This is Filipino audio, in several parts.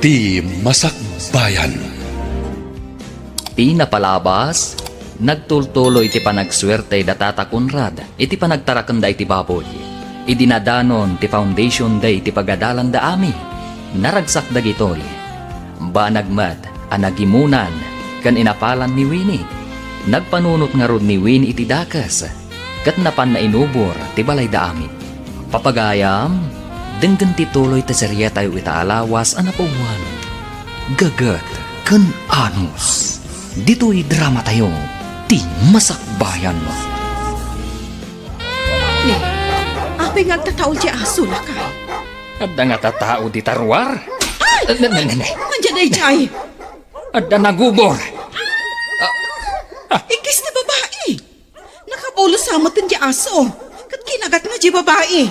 Ti Masakbayan. Ti napalabas, nagtultuloy ti panagswerte datata Conrad, iti panagtarakanda iti baboy. Idinadanon ti foundation day ti pagadalan da ami. Naragsak dagitoy. Banagmat, anagimunan, kan inapalan ni Winnie. Nagpanunot nga rod ni Winnie iti dakas, kat napan na inubor ti balay da amin. Papagayam, denggan ti tuloy ta serya tayo itaalawas anapawan. Gagat kan anus. Dito'y drama tayo, ti Masakbayan mo. Ni, apay nga tataon ti aso na ka. Adda nga tatao di tarwar. Andiyan ay jay. Adda nagubor. Ikis na babae. Nakapulo sa amatin ti aso. Kat kinagat nga di babae.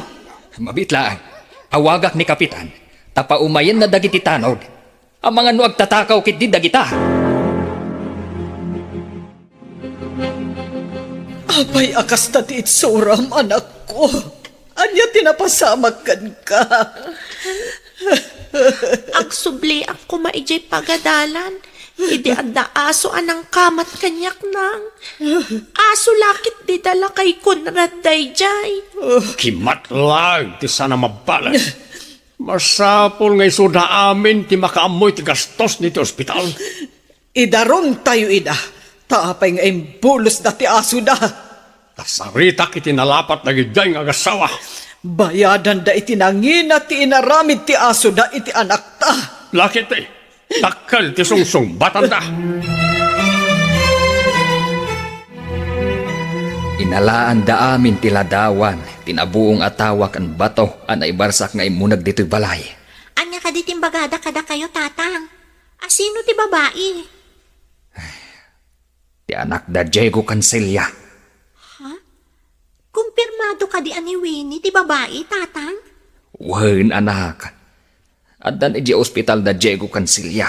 Mabitla, awagak ni Kapitan, tapaumayan na dagiti tanod. Ang mga nuag tatakaw kit di dagita. Apay akas na ti itsuram, anak ko. Anya tinapasamag ka. Agsubli ako maijay pagadalan. Idi adda aso anang kamat kanyak nang. Aso lakit di dala kay Conrad dayjay. Kimatlag ti sana mabalas. Masapol nga isuda amin ti makaamoy ti gastos ni ti ospital. Idaron tayo ida. Taapay nga imbulos na ti aso da. Tasarita kiti nalapat na giday nga gasawa. Bayadan da iti nangina ti inaramid ti aso da iti anak ta. Lakit eh. Takal ti sungsung batanda. Inalaan da amin ti ladawan, tinabuong atawak ang bato, ang naibarsak nga imunag dito'y balay. Anya ka di timbagada kada kayo tatang. Asino ti babae? Ti anak da Diego Cancilla. Kumpirmado ka di ani Winnie ti babae tatang? Wen anak. Addan iji ospital da Diego Cancilla.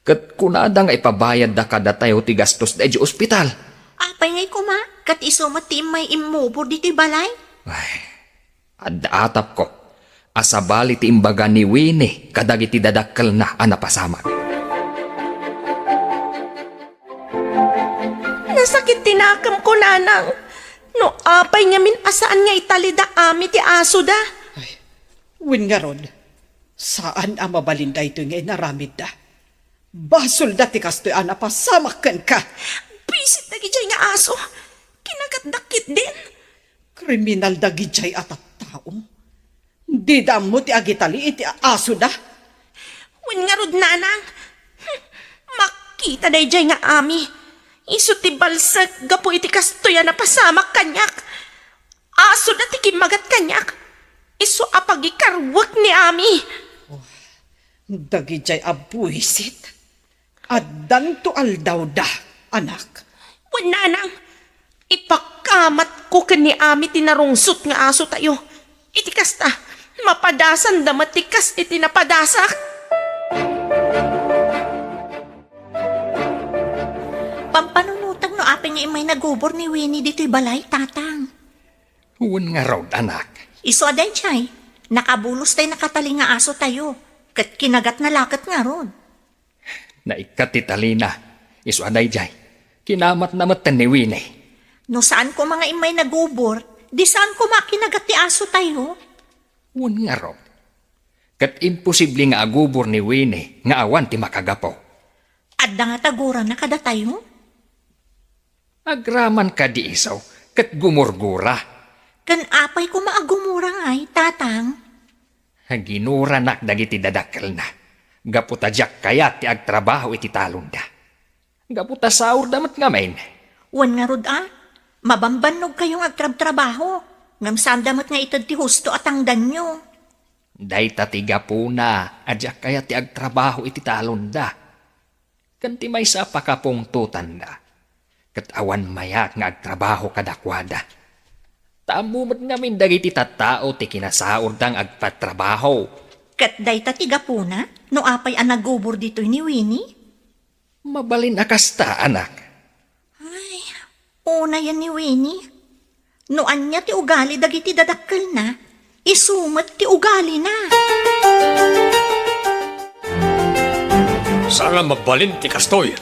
Kat kunada nga ipabayad da kada tayo ti gastos da iji ospital. Apay ngay kuma, kat isumat ti may imubor di ti balay? Adda atap ko. Asabali ti imbaga ni Winnie kadagiti dadakkel na anapasamag. Nasakit tinakam ko nanang. No apay nga min asaan nga italida ami ti aso da. Win nga ron, saan ang mabalinda ito nga inaramid da? Basol dati kastoy anapasamakan ka. Bisit na gijay nga aso. Kinagat dakit din. Kriminal da gijay at tao. Di damo ti agitali iti aso da. Win nga rod nanang. Makita day jay nga ami. Isu ti balsag gapo iti kastoya na pasamak kanyak. Aso na ti kimagat kanyak. Isu apagikarwak ni ami. Dagijay abuisit. Addan to aldaw da, anak. Win nanang. Ipakamat ko kani ami tinarungsot nga aso tayo. Iti kasta, mapadasan da matikas iti napadasak. Pampanunutag no apeng nga imay nagubor ni Winnie dito'y balay, tatang. Wen nga raw anak. Iso aday jay, nakabulos tayo nakatali nga aso tayo. Kat kinagat na lakat nga ron. Naikatitalina. Isu aday jay. Kinamat na matan ni Winnie. No saan ko mga imay nagubor, di saan ko makinagat ti aso tayo? Wen nga raw. Kat imposible nga agubor ni Winnie nga awan ti makagapo. Adda nga taguran na kada tayo? Agraman ka di isaw, kat gumurgura. Kan apay ko maagumura ngay, tatang. Ginura nak dagiti dadakkel na. Gaputa jak kayat ti agtrabaho iti talunda. Gaputa saur damat nga main. Wan nga rod mabambanog kayong agtrab-trabaho. Ngam saan damat nga itad ti husto at ang danyo. Dayta ti gapuna, adyak kayat ti agtrabaho iti talunda. Kanti may sa pakapungtutan da. Kat awan mayak nga agtrabaho kadakwada. Taamumat ngamin dagiti tattao ti kinasaur dang agpatrabaho. Kat dayta ti gapuna, no apay ang nagubor dito'y ni Winnie? Mabalin akasta, anak. Ay, una yan ni Winnie. No anya ti ugali dagiti dadakkel na, isumat ti ugali na. Sana mabalin ti kastoy.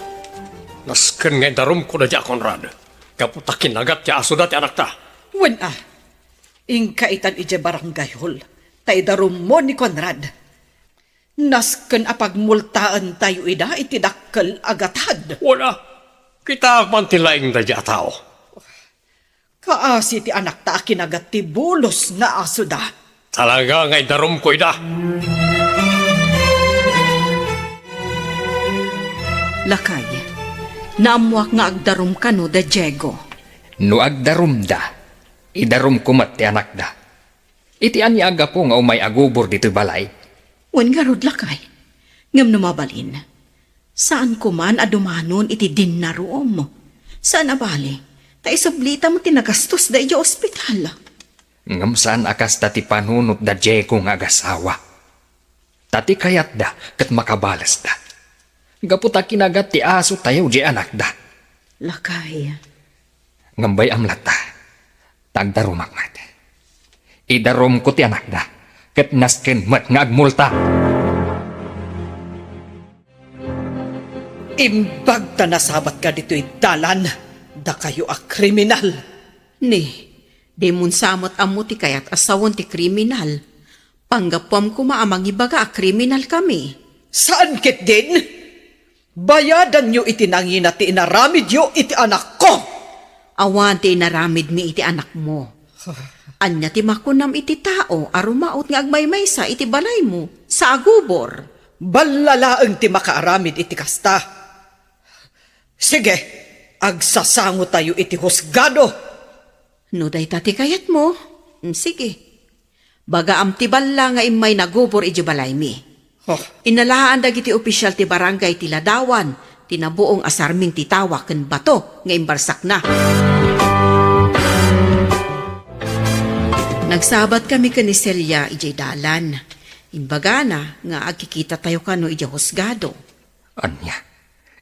Nasken nga darum ko na di Conrad. Kaputakin agat ti aso dati anak ta. Wen ingkaitan ije barangay hol, tay darum mo ni Conrad. Nasken apagmultaan tayo ida iti dakkel agatad. Wala. Kita man ti laing da di tao. Kaasi ti anak ta kinagat ti bulos nga aso da. Talaga nga darum ko ida. Lakay, naamuak nga agdarum ka no da Diego. No agdarum da, idarum kumat ti anak da. Iti anyaga po nga umay agubor dito balay. Wen nga rod lakay, ngam numabalin. Saan kuman adumanon iti dinnaroom mo? Saan abali? Ta isablita mo tinagastos da iyo ospital. Ngam saan akas dati panunot da Diego nga agasawa. Tati kayat da kat makabalas da. Gaputa kinagat ti aso tayo di anak da. Lakay, Ngambay amlata, tagdarumak mat. Idarom ko ti anak da, kat nasken mat nga agmulta. Imbag ta nasabat ka dito'y dalan, da kayo a kriminal. ni, di mun samot amuti kayat asawon ti kriminal. Panggapam ko maamang ibaga a kriminal kami. Saan kit din? Bayadan nyo iti nangina ti inaramid yo iti anak ko. Awan ti naramid mi iti anak mo. Anya ti makunam iti tao arumaot nga agmaymaysa iti balay mo sa agubor. Balalaeng ti makaaramid iti kasta. Sige, agsasango tayo iti husgado. No day tati kayat mo. Sige. Baga am ti balla nga imay nagubor iti balay mi. Oh, Inalahaan dagiti opisyal ti barangay ti Ladawan, tinabuong asarming ti tawa ken bato nga imbarsak na. Nagsabat kami ken ni Celia ijay dalan. Imbaga na nga agkikita tayo kano ijay husgado. Anya,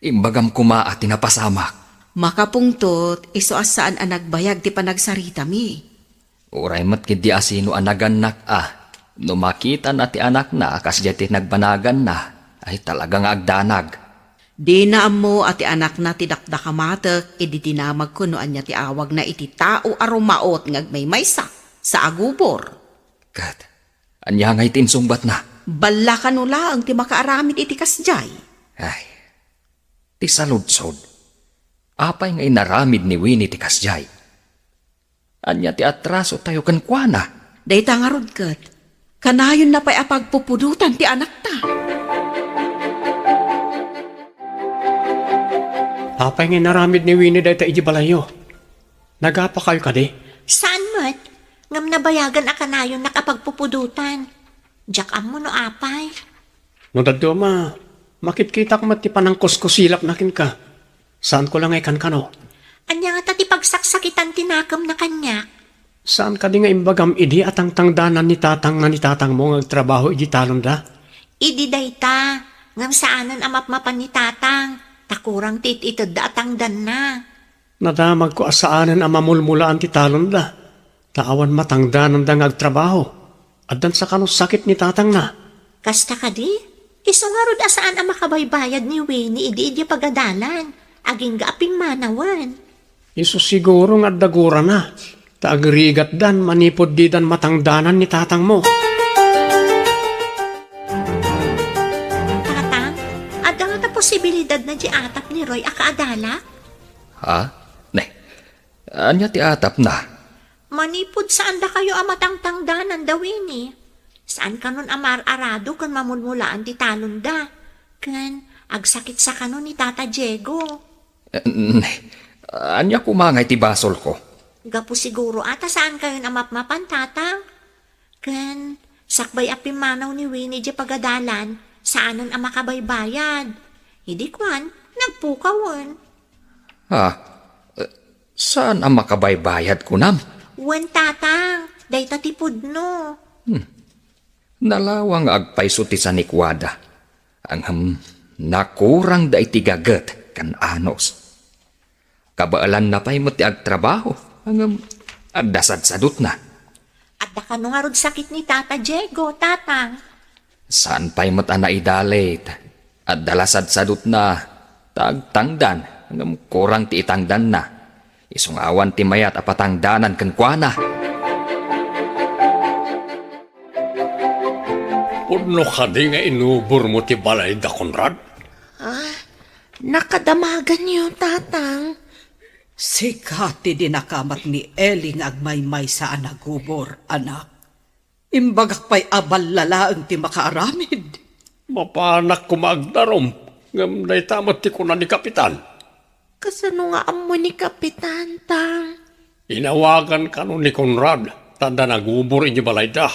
imbagam kuma at tinapasamak. Makapungtot, iso asaan ang nagbayag ti panagsarita mi. Uray mat kidi asino anaganak No makita na ti anak na kas jati nagbanagan na, ay talagang agdanag. Di na mo ati anak na ti dakdakamatek, edi tinamag ko no anya ti awag na iti tao arumaot ngagmaymaysa sa agubor. Kat, anya ngay tinsumbat na. Balla ka no lang ti makaaramid iti kasjay. Ay, ti saludsod. Apay ngay naramid ni Winnie ti kasjay. Anya ti atraso tayo kankwana. Day tangarod kat, kanayon na pa'y apagpupudutan ti anak ta. Apay nga naramid ni Winnie dahil iji balayo. Nagapa kayo kadi? Saan mo't? Ngam nabayagan akanayon nakapagpupudutan. Diyak mo no apay. No dadyo ma, makikita ko mati pa ng kuskusilap nakin ka. Saan ko lang ay kankano? Anya nga tati pagsaksakitan tinakam na kanya. Saan ka di nga imbagam idi at ang tangdanan ni tatang na ni tatang mo ng trabaho iji talon da? Idi dayta. Ngam saanan amapmapan ni tatang. Takurang tititid da atang dan na. Nadamag ko asaanan ang mamulmulaan ti talon da. Taawan matangdanan da ngagtrabaho. At dan sa kanong sakit ni tatang na. Kasta ka di? Isungarod asaan ang makabaybayad ni Winnie idi pagadalan. Aging gaaping manawan. Iso siguro nga dagura na. Taagrigat dan manipod di dan matangdanan ni tatang mo. Tatang, ada nga ta posibilidad na di atap ni Roy akaadala? Ha? Ne, anya ti atap na. Manipod saan da kayo amatang-tangdanan da Winnie? Saan kanon amar-arado kan mamulmulaan ti talon da? Kan agsakit sa kanon ni Tata Diego. Ne, anya kumangay ti basol ko. Gapo siguro ata saan kayo amapmapan, tatang? Kan sakbay apimanaw ni Winnie di pagadalan, saanan ang makabaybayad? Hindi kwan, nagpukawan. Ha? Saan ang makabaybayad ko nam? Wen tatang, day tatipod no. Nalawang agpaiso ti sa nikwada. Ang nakurang da itigagat kan anos. Kabaalan na pa'y mo ti agtrabaho. Ang adasad-sadot na. At da ka nga rod sakit ni Tata Diego, tatang. Saan pa'y mo ta naidalit? At dalasad sadot na tagtangdan ngam kurang ti itangdan na. Isungawan ti mayat apatangdanan kenkwana. Puno ka di nga inubor mo ti balay da, Conrad. Nakadamagan niyo, tatang. Sikati din nakamat ni Eling agmaymay sa anagubor, anak. Imbagak pa'y abal lalaang ti makaaramid. Mapanak ko maagdarom. Ngam na itamat ti kunan ni Kapitan. Kasano nga amo ni Kapitan, tang? Inawagan ka nun ni Conrad. Tanda nagubor inyo balay da.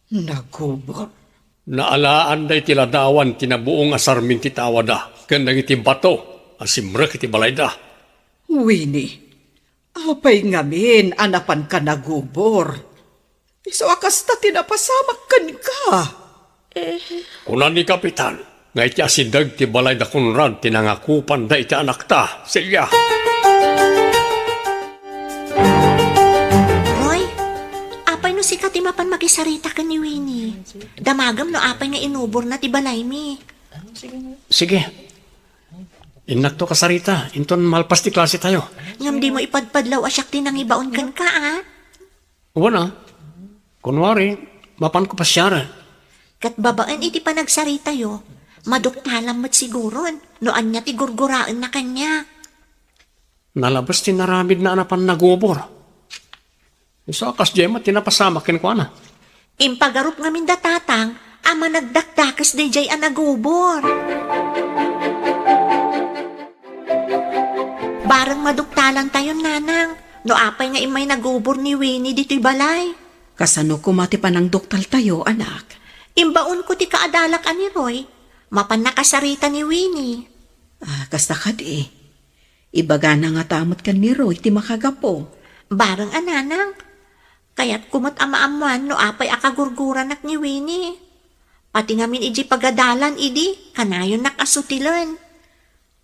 Nagubor? Naalaan day tiladawan tinabuong asarmin ti tawada. Kandang iti bato. Asimrek iti balay da. Winnie, apay ngamin anapan ka nagubor. Iso akas ta tinapasamak kan ka. Kunan ni Kapitan. Nga iti asidag ti balay da Conrad tinangakupan da iti anak ta. Silya. Roy, apay no si Katimapan magisarita ka ni Winnie. Damagam no apay nga inubor na ti balay mi. Sige. Inak to kasarita. Inton malpas ti klase tayo. Ngam di mo ipadpadlaw asyak tinangibaon kan ka, Wala. Kunwari, mapan ko pa siya. Kat babaan iti panagsarita yo, maduktalam mat siguron, noan niya ti gurguraan na kanya. Nalabas ti naramid na anapan nagubor. Iso akas Gemma tinapasama kinkwana. Impagarup ngamin datatang, ama nagdakdakas di jay anagubor. Barang maduktalan tayo, nanang. No apay nga imay nagubor ni Winnie dito'y balay. Kasano kumati pa ng doktal tayo, anak? Imbaon ko ti kaadalak ani Roy. Mapan nakasarita ni Winnie. Kasta ka di. Ibaga na nga tamot kan ni Roy, ti makagapo. Barang ananang. Kaya't kumot ama-amuan no apay akagurguranak ni Winnie. Pati ngamin iji pagadalan idi, kanayon nakasutilan.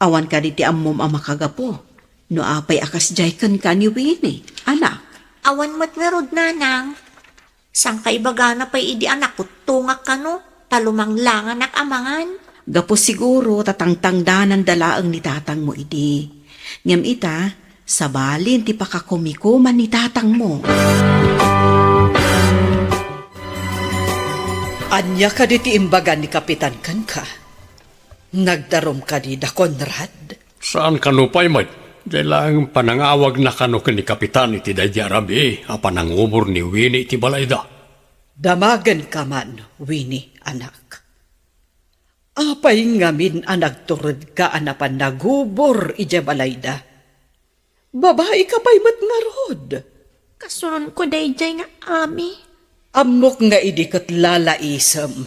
Awan ka di ti ammom ang makagapo. No apay akas jay kan ka ni Winnie, anak. Awan mat nga rod, nanang. Sang kaibaga na pa'y idi anak ko tungak ka no, talumang lang anak amangan. Gapo siguro tatangtangdanan dalaang ni tatang mo idi. Ngam ita, sabalin ti pakakumikuman ni tatang mo. Anya ka di ti imbagan ni Kapitan kan ka. Nagdarom ka di da Conrad. Saan kanupay, mate? Dahil lang panangawag na kano ni Kapitan iti Daydi Arabi, a panangubor ni Winnie iti balay da. Damagan ka man, Winnie, anak. Apay ngamin ang turod ka anapan nagubor ija balayda. Babae ka pa'y mat nga rod. Kasunod ko dayjay nga ami. Amok nga idikot lalaisem.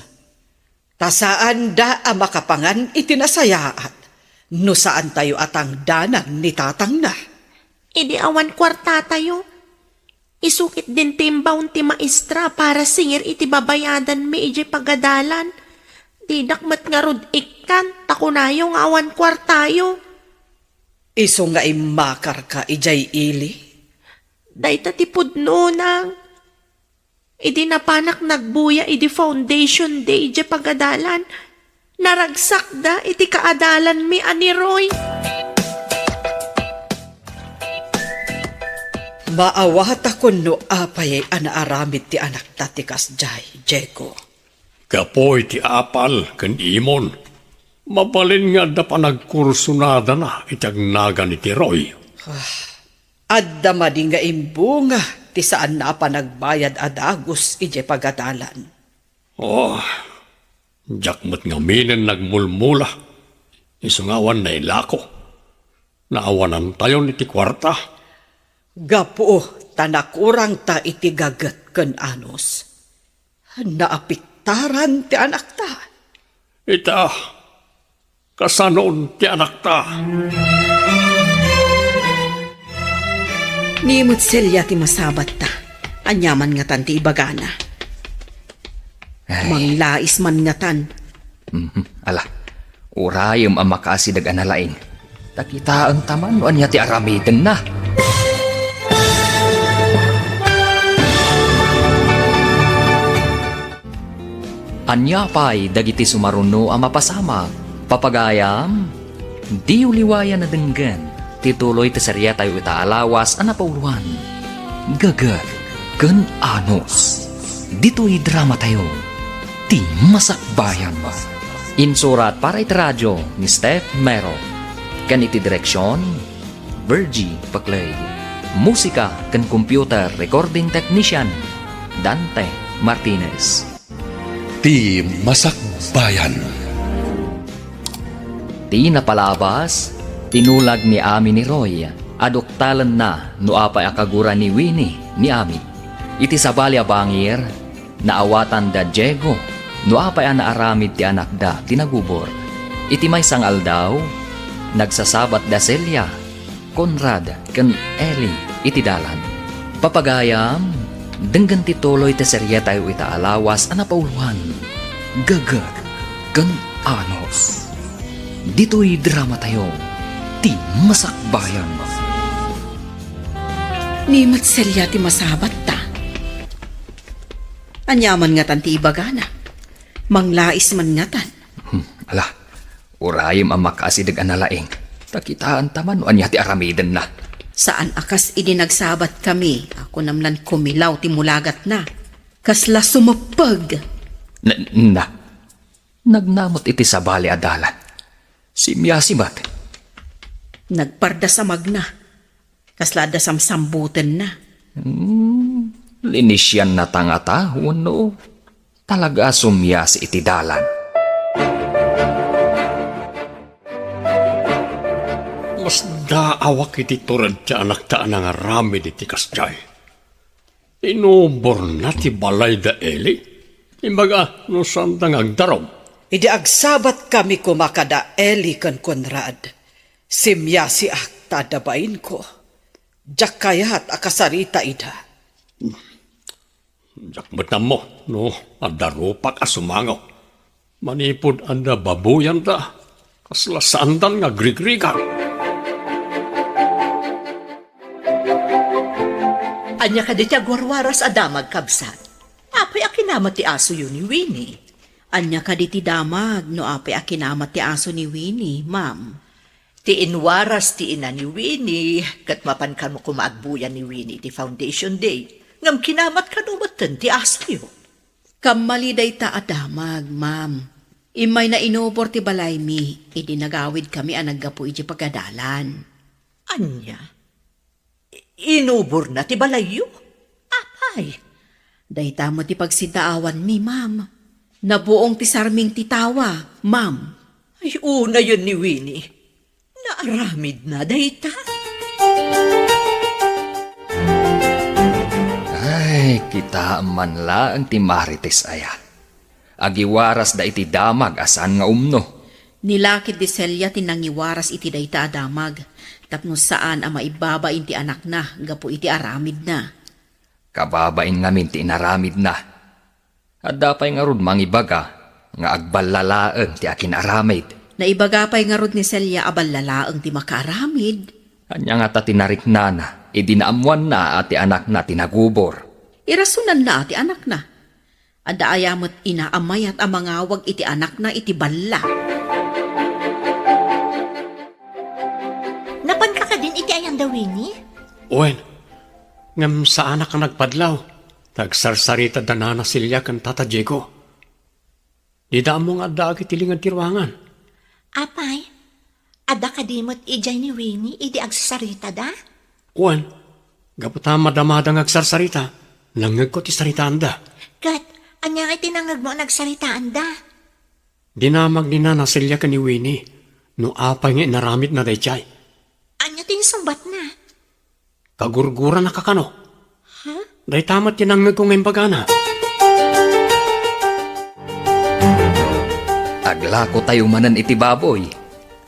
Tasaan da ang makapangan itinasayaat. No saan tayo atang danan ni tatang na. Idi awan kwarta tayo. Isukit din timbaon ti maestra para singir iti babayadan mi iji pagadalan. Didakmat nga rod ikan, takunayo nga awan kwartayo. Iso nga imakar ka ijay ili. Dayta ti pudno nang. Idi napanak nagbuya idi foundation day iji pagadalan. Naragsak da iti kaadalan mi ani Roy. Maawat ako no apay anaaramid ti anak tatikas jay, Diego. Kapoy ti apal, kan imon. Mabalin nga da pa nagkursunada na itagnaga ni ti Roy. Adda madi nga imbunga ti saan na pa nagbayad adagos ije pagadalan. Oh, jakmat nga minen nagmulmula. Isungawan na ilako. Naawanan tayo ni ti kwarta. Gapo tanakurang ta iti gagat ken anos. Naapiktaran ti anak ta. Ita, kasanoon ti anak ta. Nimot selya ti masabat ta. Anyaman nga tan ti ibagana. Manglais man nga tan. Ala, urayom ang makasidag analaing. Takita ang taman no anya ti aramiden na. Anya pa'y dagiti sumaruno ang mapasama, Papagayam, di uliwaya na denggan, tituloy ti serya tayo itaalawas ana pauluan. Gagar, ken anos. Dito'y drama tayo, ti masakbayan. Insurat para iti radyo ni Steph Mero. Kan iti direksyon, Virgie Paclay. Musika kan computer recording technician, Dante Martinez. Ti Masakbayan. Ti napalabas, tinulag ni Ami ni Roy, adoktalan na no apay akagura ni Winnie ni Ami. Iti sabali a bangir, naawatan da Diego, no apay naaramid ti anak da tinagubor. Iti may sangal daw, nagsasabat da Celia, Conrad, ken Ellie, iti dalan. Papagayam, denggan tituloy ti serya tayo itaalawas ana pauluan. Gagar, ken anos. Dito'y drama tayo, ti masakbayan. Ni Matselya ti masabat ta. Anyaman nga tan ti ibagana. Manglais man nga tan. Ala, urayim ang makasidag analaing. Takitaan taman o anya ti aramiden na. Saan akas idinagsabat kami, ako namlan kumilaw ti mulagat na. Kasla sumapag. Nagnamot iti sabali adalan. Simyasimat. Nagparda sa magna. Kasla da samsambutan na. Linisyan na tangata, no. Talaga sumyasi iti dalan. Mas daawak iti turad ti anak ta nga rami iti kasjay. Inubor na ti balay da Eli. Imbaga, no sandang agdaraw. Idi agsabat kami kumakada Eli ken Conrad. Simya si ak tadabain ko. Jak kayat akasarita ida. Jak betam mo, no, adarupak asumangaw. Manipod anda babuyan ta. Kasla sandan nga grigrigan. Anya ka di ti agwarwaras adamag kabsat. Apay akinamat ti aso yun ni Winnie. Anya ka di ti damag, no apay akinamat ti aso ni Winnie, ma'am. Ti inwaras ti ina ni Winnie, kat mapankan mo kumaagbuyan ni Winnie ti Foundation Day. Ngam kinamat ka numatan ti aso yun. Kamaliday ta adamag, ma'am. Imay na inubor ti balay mi, idinagawid kami anaggapo iti pagadalan. Anya? Inubor na ti balayo? Apay? Dayta mo ti pagsidaawan mi, ma'am. Nabuong ti sarming titawa, ma'am. Ay, una yun ni Winnie. Naaramid na, dayta. Ay, kita man laang ti Marites aya. Agiwaras da iti damag asan nga umno. Nilakid di Celia tinangiwaras iti dayta adamag. Tapno saan ang maibaba iti anak na, gapo iti aramid na. Kababain ngamin ti inaramid na. At dapay nga rod mangibaga, nga agbalalaeng ti akin aramid. Naibagapay nga rod ni Celia abalalaeng ti makaaramid. Anya nga ta tinarik na, idinaamuan na ati anak na tinagubor. Irasunan na ati anak na. Ada ayamot inaamay at amangawag iti anak na iti balla. Napan ka din iti ayang daw, Winnie? Uwen, ngam sa anak ka nagpadlaw. Tagsarsarita danana silya kan tata Diego. Di da mo nga daag itilingad tirwangan. Apay, ada ka dimot ijay ni Winnie, idi agsasarita da? Uwen, gaputa madamada nga agsarsarita. Langag ko ti saritaan da. Kat, anya nga tinangag mo nagsaritaan da? Dinamag ni Nana Silya ka ni Winnie. No apay nga inaramit na daychay. Anya tinsumbat na? Kagurgura na kakano. Day tamat tinangag ko ngayon pagana. Aglako tayo manan iti baboy.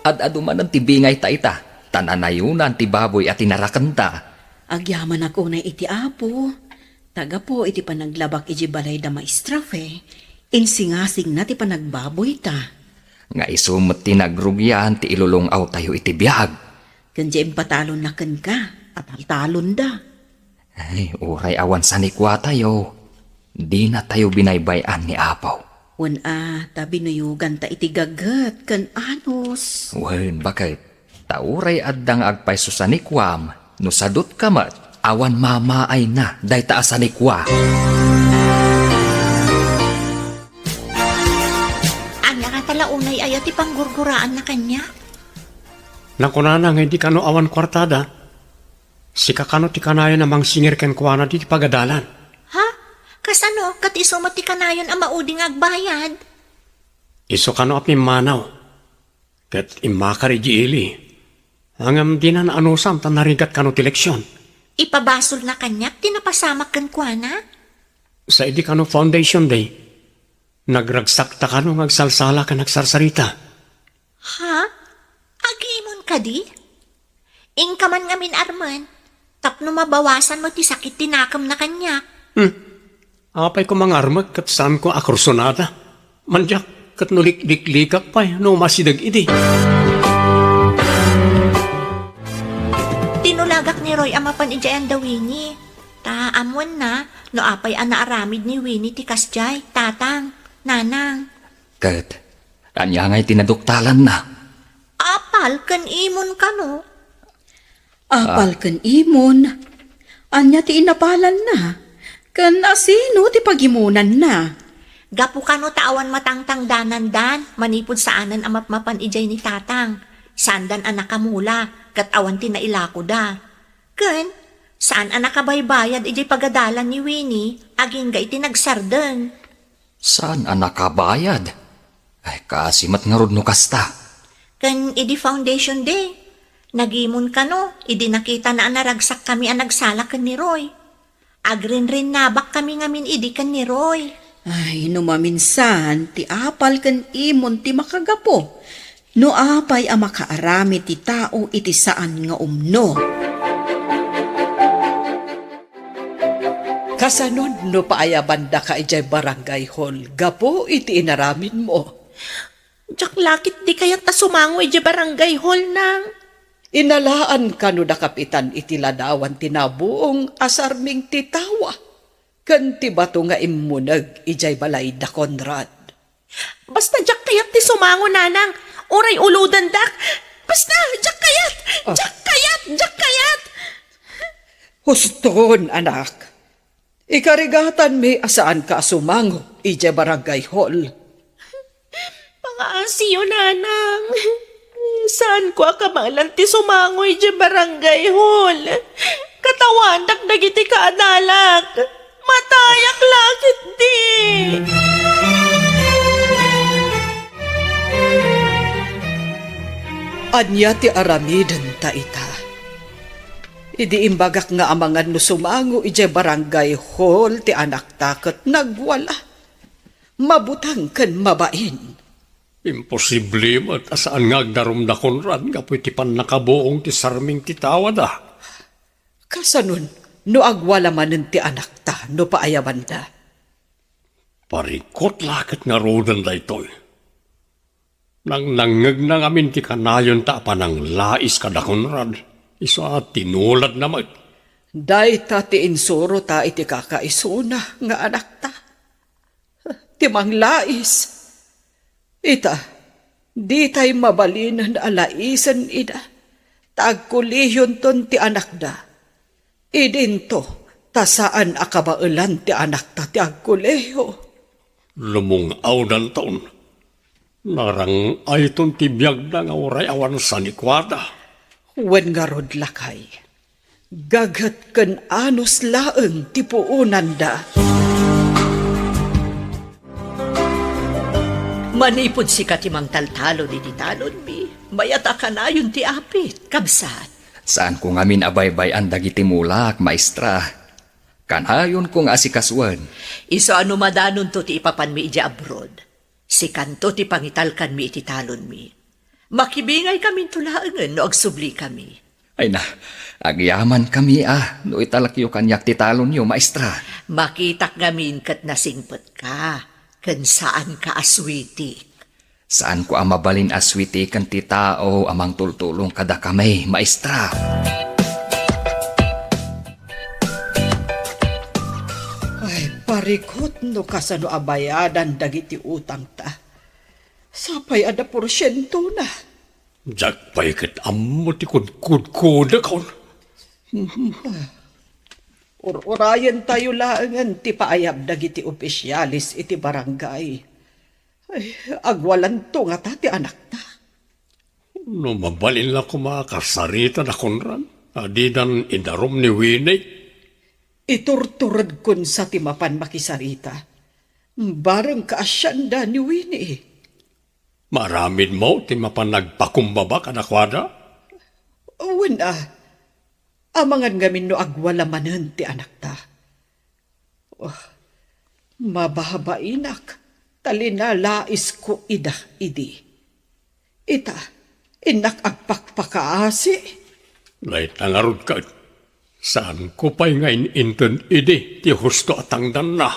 Ad-adu manan ti bingay ta ita. Tananayunan ti baboy at tinarakanta. Agyaman ako na iti apo. Taga po iti panaglabak iti balay da maestrafe. Insingasing na ti panagbaboy ta. Nga isumot tinagrugyan ti ilulungaw tayo iti biyag. Kanya patalon na kan ka. At talon da. Ay, uray awan sanikwa tayo. Di na tayo binaybayan ni Apaw. tabi nuyugan ta itigagat kan anos. Wen, bakit? Tauray addang agpay susanikwam, no sadot kamat, awan mamaay na, day taasanikwa. Anya nga talaunay ayat ipanggurguraan na kanya. Nakunana nga hindi kano awan kwartada. Sika kano ti kanayo namang singir ken kuana di pagadalan. Ha? Kasano kat iso mati kanayon ang mauding agbayad? Iso kano apni manaw. Ket imakari di ili. Hangam di na naanusam tan narigat kano ti leksyon. Ipabasol na kanyak tinapasamak kan kuana? Sa idi kano Foundation Day, nagragsak ta kano ngagsalsala ka nagsarsarita. Ha? Agimon ka di? Ing ka man ngamin arman, tapno mabawasan mo ti sakit tinakam na kanya. Apay ko mga armag kat saan ko akursonada. Manjak kat nulik-liklikak pa'y no masidag idi. Tinulagak ni Roy amapan ijayan da Winnie. Taamon na, no apay anaaramid ni Winnie ti kasjay, tatang, nanang. Kat, anya nga'y tinaduktalan na. Apal kan imon ka no? Apal kan imon. Anya ti inapalan na. Kan asino ti pagimunan na. Gapu ka no tawan matangtang danan dan, manipod saanan amapmapan ijay ni tatang. Sandan anak kamula, kat awan tinailako da. Ken, saan anak kabaybayad ijay pagadalan ni Winnie, aging ga itinagsardan. Saan anak kabayad? Ay, kasimat nga rod no kasta. Ken idi Foundation Day, nagimon ka no, idi nakita na naragsak kami ang nagsalak kan ni Roy. Agrin-rin nabak kami ngamin idi kan ni Roy. Ay, no maminsan, ti apal kan imon ti makagapo. No apay ang makaarami ti tao iti saan nga umno. Kasanon no paayabanda ka ijay barangay hall, gapo iti inaramin mo. Diyak lakit di kayat ta sumango ijay barangay hall nang. Inalaan ka no da kapitan iti ladawan tinabuong asarming titawa. Kan ti bato nga imunag ijay balay da Conrad. Basta diyak kayat ti sumango nanang, uray uludan dak. Basta diyak kayat, diyak kayat, diyak kayat. Huston, anak. Ikarigatan mi asaan ka sumango ijay barangay hall. Pangaasiyo nanang. Saan ko akamalan ti sumangoy di barangay hall? Katawan dagiti kaadalak. Matayak lakit di. Anya ti aramiden ta ita. Idi imbagak nga amangan no sumango ijay barangay hall ti anak takot nagwala. Mabutang kan mabain. Imposible at asaan nga agdarum da Conrad nga po iti pan nakabuong ti sarming titawad ah. Kasanon, no agwala manen ti anak ta, no paayaban da. Parikot lakit nga rodan da ito'y. Nang nangag na ngamin ti kanayon ta pa ng lais ka da Conrad. Iso at tinulad naman. Day ta ti insuro ta iti kakaisuna nga anak ta. Timang lais. Ita, di tay mabalinan alaisan ida. Tagkuliyon ton ti anak da. Idinto, tasaan akabailan ti anak ta ti agkuliyo. Lumungaw dan taon. Narang ay ton tibiyag na nga oray awan sa nikwada. Wen nga rod lakay, gagat kan anos laeng ti puunan da. Manipod si katimang taltalo ni titalon mi. Mayata ka na yun ti apit, kabsat. Saan ko ngamin abaybay ang dagiti mulak, maestra? Kanayon kong asikaswan. Iso ano madanon to ti ipapan mi ija abroad. Si kanto ti pangitalkan mi iti talon mi. Makibingay kami tulaangan no agsubli kami. Ay na, agyaman kami no italakyo kanyak titalon nyo, maestra. Makitak ngamin kat nasingpot ka. Kan saan ka aswiti. Saan ko ang mabalin aswiti kan ti tao amang tultulong kada kamay, maestra? Ay, pare parikot no kasano abayadan dagiti utang ta. Sapay ada porsyento na. Jagpay ket ammo ti kudkod kon. Urayan tayo laangan ti paayab dagiti opisyalis iti barangay. Ay, agwalan to nga ta ti anak ta. No mabalin lang ko makasarita na konran. Adidan idarom ni Winnie. Iturturad kun sa timapan makisarita. Barang kaasyanda ni Winnie. Maramid mo ti mapanagpakumbaba kanakwada. Wala. Amangan ngamin no agwala manan ti anak ta. Oh, mabahabainak. Talinalais ko ida idi. Ita, inak agpakpakaasi. Lait nangarod ka. Saan ko pa'y ngayon inton ide ti husto atangdan na.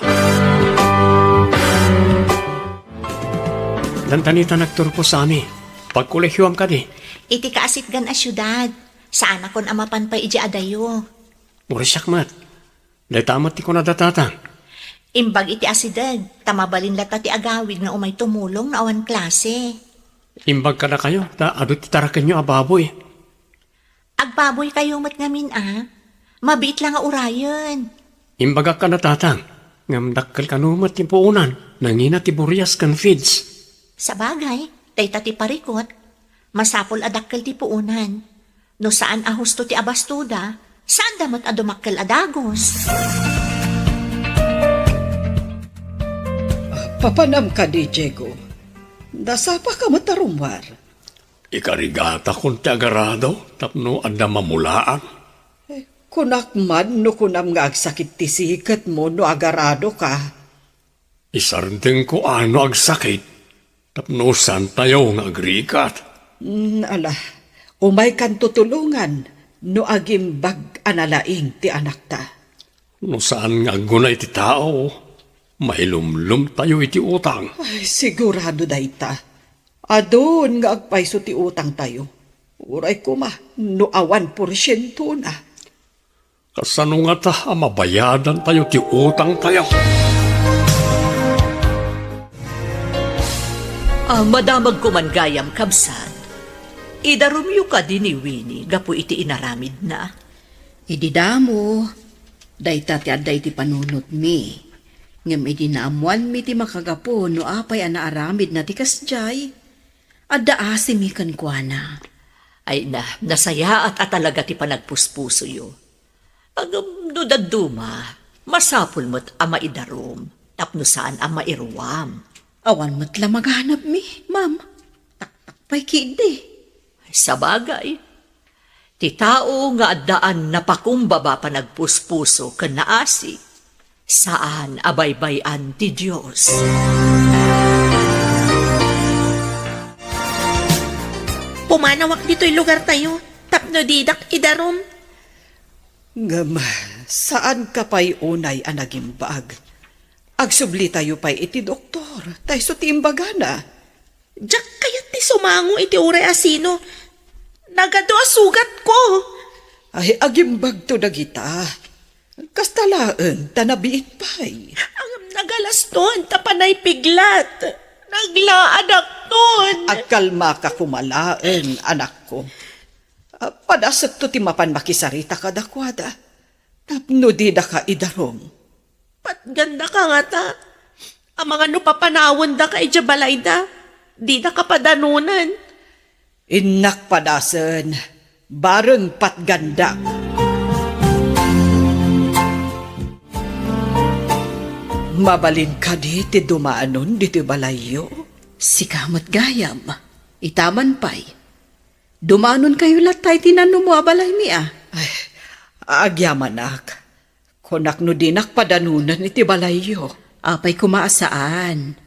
Dantanita nagturpo sa ami. Pagkolehyuam ka di. Iti kaasit gan a syudad. Saan akon amapan pa iji adayo. Murisak mat. Lait amat ti ko nadatatan. Imbag iti asideg, tamabalin lata ti agawid nga umay tumulong na awan klase. Imbag ka na kayo. Adot ti tarakan nyo ababoy. Agbaboy kayo mat ngamin Mabiit lang nga urayan. Imbagak ka na tatang. Ngamdakkal ka numat ti puunan. Nangina ti burias kan feeds. Sa bagay, tay ti parikot. Masapol adakkel ti puunan. No saan ahusto ti abastuda, saan damat adumakkel adagos. Papanam ka di, Diego. Nasapa ka matarumwar. Ikarigata kong ti agarado. Tapno anda mamulaan. Kunak man no kunam nga agsakit ti sikat mo no agarado ka. Isarting ko ano agsakit. Tapno san tayo nga agrikat. Ala, umay kan tutulungan no agimbag analaing ti anak ta. No saan nga gunay ti tao. Mailumlum tayo iti utang. Ay, sigurado dayta. Adon nga agpaiso ti utang tayo. Uray ko ma, no awan porsyento na. Kasano nga ta mabayadan tayo ti utang tayo. Madamag ko man gayam kabsat. Idarumyo ka din ni Winnie, gapo iti inaramid na. Ididamo, dayta ti aday ti panunot mi. Ngam idinaamuan mi ti makagapo no apay anaaramid na ti kasjay. Adda mi kan kuana. Ay nasaya at talaga ti panagpuspuso yo. Agam no daduma, masapul mo't ama idarom, tapno saan ama iruwam. Awan mo't la maghanap mi, ma'am. Taktak pa'y kidi. Sa bagay, ti tao nga addaan napakumbaba panagpuspuso kan naasi, saan abaybayan ti Diyos. Pumanawak dito'y lugar tayo, tapno didak idarom. Ngam, saan ka pa'y unay anagimbag? Agsubli tayo pa'y iti doktor, tayo so ti imbagana. Diyak kayat ti sumango iti uray asino. Nagado asugat ko. Ay, agimbag to dagita. Kastalaan, tanabiit pa'y. Ang nagalaston, tapanay piglat. Naglaadak ton. Agkalma ka kumalaan, anak ko. Padasat to ti mapan makisarita ka dakwada. Tapno di da ka idarom. Patganda ka nga ta. Ang mga nupapanawon da ka ijabalay da. Di da ka padanunan. Inak padasan, bareng patganda. Mabalin ka di ti dumaanon di ti balayo. Si kamat gayam, itaman pa'y. Dumanon kayo latay tinanong mo abalay mi Ay, agyaman Kunak no dinak padanunan iti balayo. Apay kumaasaan.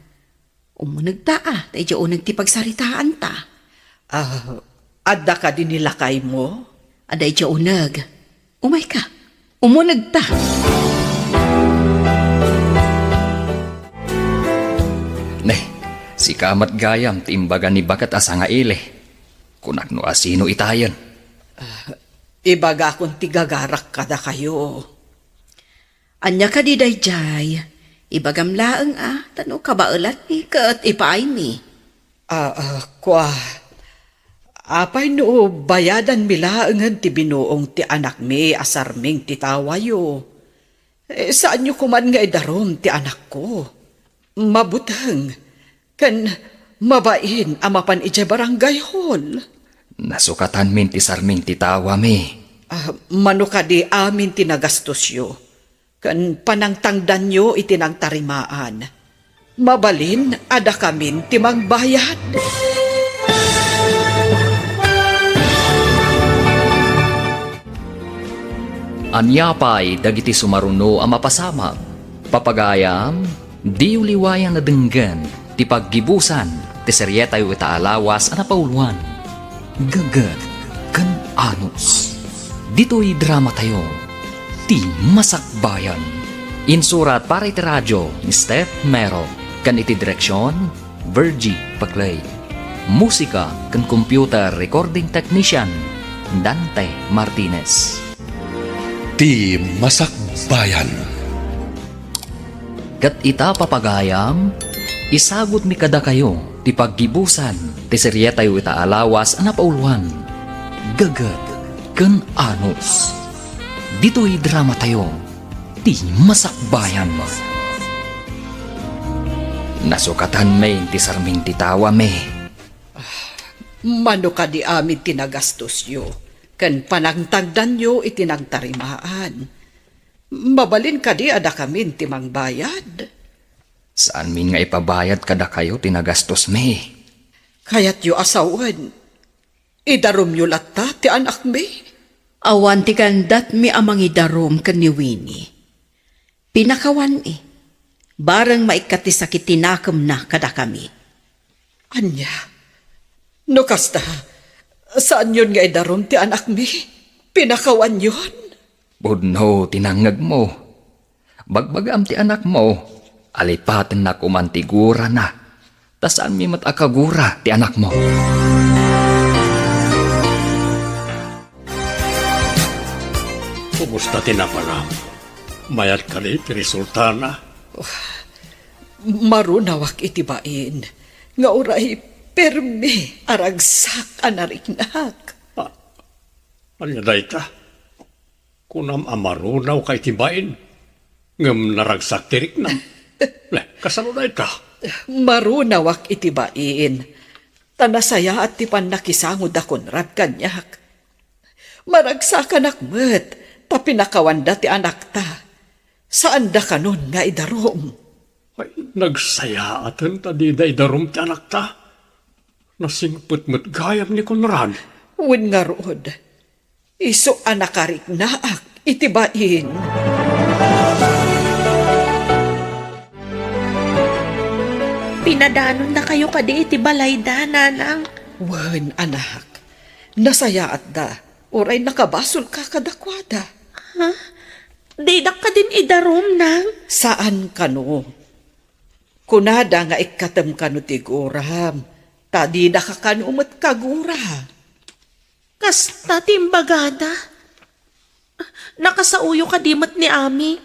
Umunagta tayo unag ti pagsaritaan ta. Adda ka din nilakay mo? Aday tiyo unag. Umay ka. Umunagta. Neh, si kamat gayam ti imbaga ni bakat asa nga ile. Kunak no asino itayan. Ibaga kung tigagarak kada kayo. Anya ka di dayjay. Ibagam laeng tano kabaulat ni kat ipaay mi. Kwa, apay no bayadan milaangan ti binuong ti anak mi asarming ti tawayo. Saan nyo kuman nga idarom ti anak ko? Mabutang, kan mabain amapan ije barangay hall. Nasukatan min ti sarming ti tawa mi. Mano ka di amin tinagastos yo. Kan panangtangdan nyo itinang tarimaan. Mabalin, ada kamin timang bayad. Anyapay dagiti sumaruno ang mapasamag. Papagayam, di uliwayang nadenggan, ti paggibusan, ti seryetay ita alawas ang napauluan. Gagad, kan anus. Dito'y drama tayo, ti masakbayan. Insurat para iti radyo ni Steph Mero, kan iti direksyon, Virgie Paclay. Musika kan computer recording technician, Dante Martinez. Ti Masakbayan. Kat ita papagayam, isagot mi kada kayo, ti paggibusan, ti seryetay ita alawas ang napauluan. Gagad, kan anus. Dito'y drama tayo, ti masakbayan mo. Nasukatan may ti sarming titawa me. Mano ka di amin tinagastos yo. Kan panangtagdan nyo itinagtarimaan. Mabalin ka di ada kamin timang bayad. Saan min nga ipabayad kada kayo tinagastos me? Kaya't yo asawan. Idarom yo latta ti anak mi. Awan ti kandat mi amang idarom kan ni Winnie. Pinakawan barang maikati sakit tinakam na kada kami. Anya, no kasta, saan yun nga idarom ti anak mi? Pinakawan yun. Budno, tinangag mo. Bagbagam ti anak mo. Alipaten na kumantigura na. Tasaan mi matakagura ti anak mo. Kumusta tinaparam? Mayat ka rin, resulta na. Marunawak itibain. Nga uray permi aragsak anariknak. Anya dayta? Kunam amarunaw kay tibain. Ngam naragsak tirik na. Kasano dayta? Marunawak itibain. Tanasaya at tipan nakisangod akon rad kanyak. Maragsakan akmet, tapi nakawanda ti anak ta. Saan da kanon nga idarom? Ay, nagsaya atan ta di day darum ti anak ta. Nasingput mo't gayam ni Conrad. Win nga rood. Iso anakarik naak itibain. Pinadanon na kayo kadi iti balayda, nanang. Wen anak, nasaya at da. Oray nakabasol ka kadakwada. Didak ka din idarom, nang. Saan kano? Kunada nga ikatam kano tiguram. Tadi na ka kano umat kagura. Kasta timbagada. Nakasauyo ka dimat ni Ami.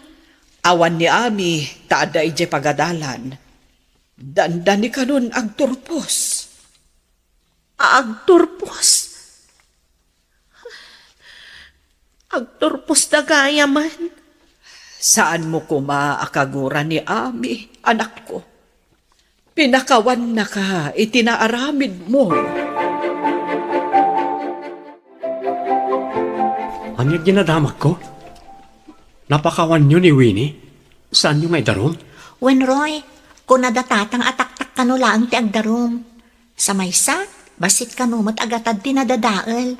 Awan ni Ami, taada ije pagadalan. Dandan ni kanon ag turpos. Agturpos. Agturpos da gaya man. Saan mo kumaakagura ni Ami, anak ko? Pinakawan na ka, itinaaramid mo. Anya ginadamak ko? Napakawan nyo ni Winnie? Saan nyo may darum? Wenroy, kung nadatatang ataktak kanula ang ti agdarom. Sa maysa, basit kanumot agatad tinadadaal.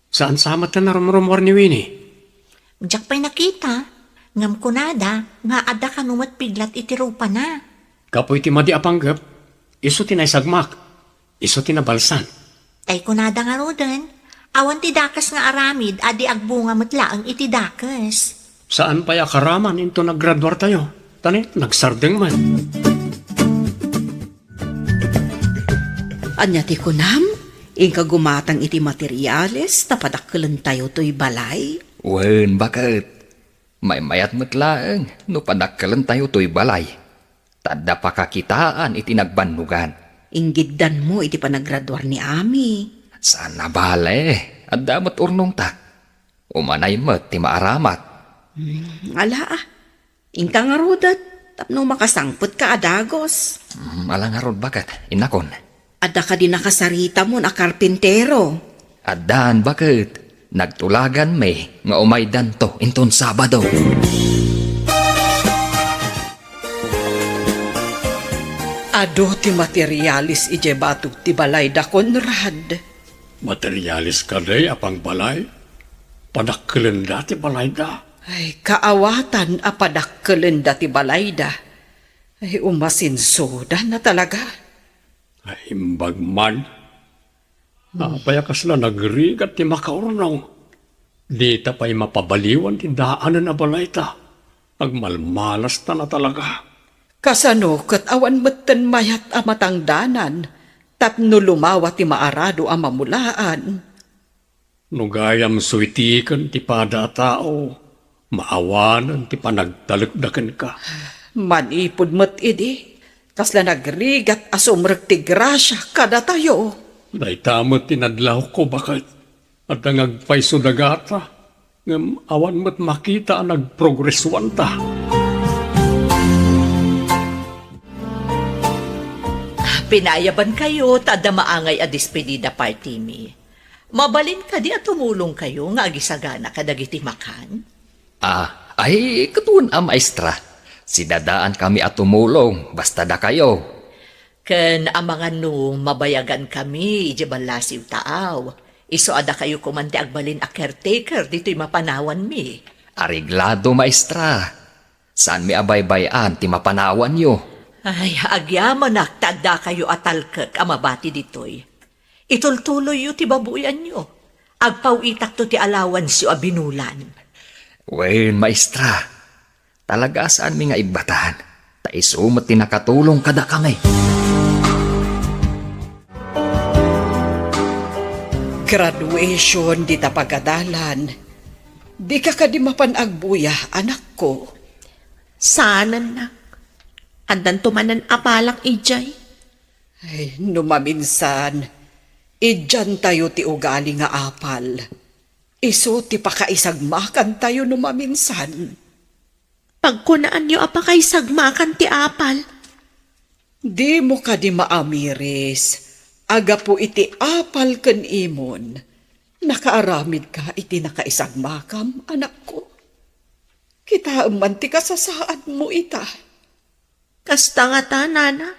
Saan samat na narumrumor ni Winnie? Diyak pa'y nakita. Ngam kunada, nga ada kanumot piglat itirupa na. Kapoy ti madi apanggap, iso tinaysagmak, iso tinabalsan. Tay kunada nga rodan, awan ti dakas nga aramid, adi agbunga matlaang iti dakas. Saan pa'y akaraman into naggraduar tayo? Tanit, nagsardeng man. Anya ti kunam, ingka gumatang iti materyales, tapadakkelan tayo to'y balay. Wen, bakit? May mayat matlaang, no padakkalan tayo to'y balay. Tadda pa kakitaan iti nagbannugan. Inggiddan mo iti panagraduar ni Ami. Sana bale, at damat urnong ta. Umanay mat ti maaramat. Ala ingka nga rudat, tapno makasangpot ka adagos. Alang arod bakat, inakon. Adda ka din nakasarita mo na karpintero. Adan bakit? Nagtulagan me nga umaydan to inton Sabado. Ado ti materialis ije batok ti balay da Conrad. Materialis ka day apang balay. Padakkelan dati balay da. Ay, kaawatan apadakkelan dati balay da. Ay, umasinsoda na talaga. Ay, imbag man. Apaya kasla nagrigat ti makaurnong. Di ta pa'y mapabaliwan ti daanan na balay ta. Agmalmalas ta na talaga. Kasano kat awan metten mayat amatangdanan, tapno lumawa ti maarado a mamulaan. Nugayam suitikan ti pada tao. Maawanan ti panagtalukdakan ka. Manipod met idi, kasla nagrigat asumrek ti grasya kada tayo. Daytamot tinadlaw ko bakit. At ang agpayso dagata. Ngam awan mo't makita ang nagprogreswan ta. Pinayaban kayo, tada maangay a despedida party mi. Mabalin ka di at tumulong kayo nga agisagana kadagiti makan. Ay, katuan maestra. Sidadaan kami at tumulong, basta da kayo. Ken ang mga no mabayagan kami, ijabalasiw taaw. Iso ada kayo kumante agbalin a caretaker, dito'y mapanawan mi. Ariglado maestra. Saan mi abaybayan ti mapanawan yo? Ay, agyaman tada kayo atalkek amabati dito'y. Itultuloy yu ti babuyan nyo. Agpawitak to ti alawan siyo abinulan. Well, maestra. Talaga saan mi nga ibatan? Taisumat ti nakatulong kada kami. Graduation di ta pagadalan. Di ka kadi mapanagbuya, anak ko. Sana na. Andan tumanan apalak ijay. Ay, numaminsan, idyan tayo ti ugali nga apal. Iso ti pakaisagmakan tayo numaminsan. Pagkunaan nyo apa kay sagmakan ti apal. Di mo ka di maamiris. Aga po iti apal ken imon. Nakaaramid ka iti nakaisagmakam, anak ko. Kita man ti kasasaan mo ita. Kasta nga ta, nana.